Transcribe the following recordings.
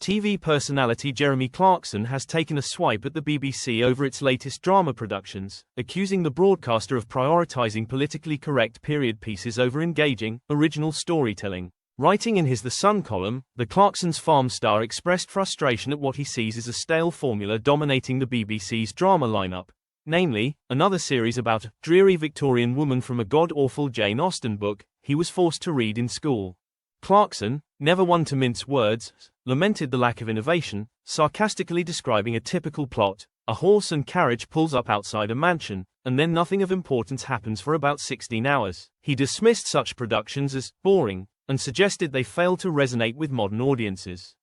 TV personality Jeremy Clarkson has taken a swipe at the BBC over its latest drama productions, accusing the broadcaster of prioritizing politically correct period pieces over engaging, original storytelling. Writing in his The Sun column, the Clarkson's Farm star expressed frustration at what he sees as a stale formula dominating the BBC's drama lineup, namely, another series about a dreary Victorian woman from a god-awful Jane Austen book he was forced to read in school. Clarkson, never one to mince words, lamented the lack of innovation, sarcastically describing a typical plot: a horse and carriage pulls up outside a mansion, and then nothing of importance happens for about 16 hours. He dismissed such productions as boring, and suggested they fail to resonate with modern audiences.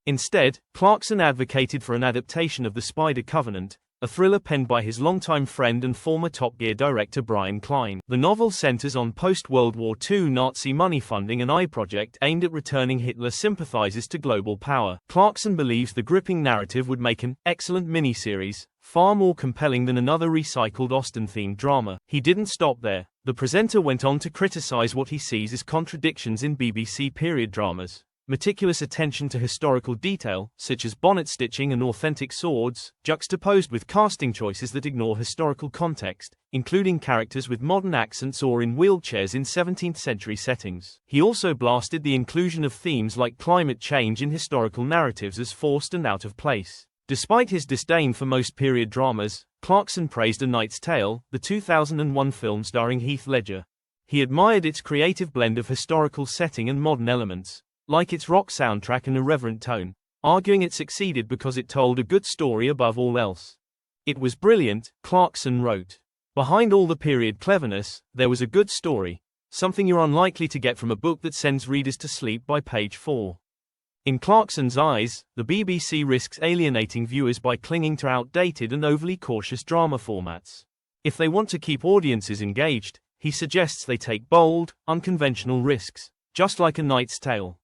Instead, Clarkson advocated for an adaptation of The Spider Covenant, a thriller penned by his longtime friend and former Top Gear director Brian Klein. The novel centers on post-World War II Nazi money funding an eye project aimed at returning Hitler sympathizers to global power. Clarkson believes the gripping narrative would make an excellent miniseries, far more compelling than another recycled Austen-themed drama. He didn't stop there. The presenter went on to criticize what he sees as contradictions in BBC period dramas. Meticulous attention to historical detail, such as bonnet stitching and authentic swords, juxtaposed with casting choices that ignore historical context, including characters with modern accents or in wheelchairs in 17th-century settings. He also blasted the inclusion of themes like climate change in historical narratives as forced and out of place. Despite his disdain for most period dramas, Clarkson praised A Knight's Tale, the 2001 film starring Heath Ledger. He admired its creative blend of historical setting and modern elements, like its rock soundtrack and irreverent tone, arguing it succeeded because it told a good story above all else. It was brilliant, Clarkson wrote. Behind all the period cleverness, there was a good story, something you're unlikely to get from a book that sends readers to sleep by page 4. In Clarkson's eyes, the BBC risks alienating viewers by clinging to outdated and overly cautious drama formats. If they want to keep audiences engaged, he suggests they take bold, unconventional risks, just like A Knight's Tale.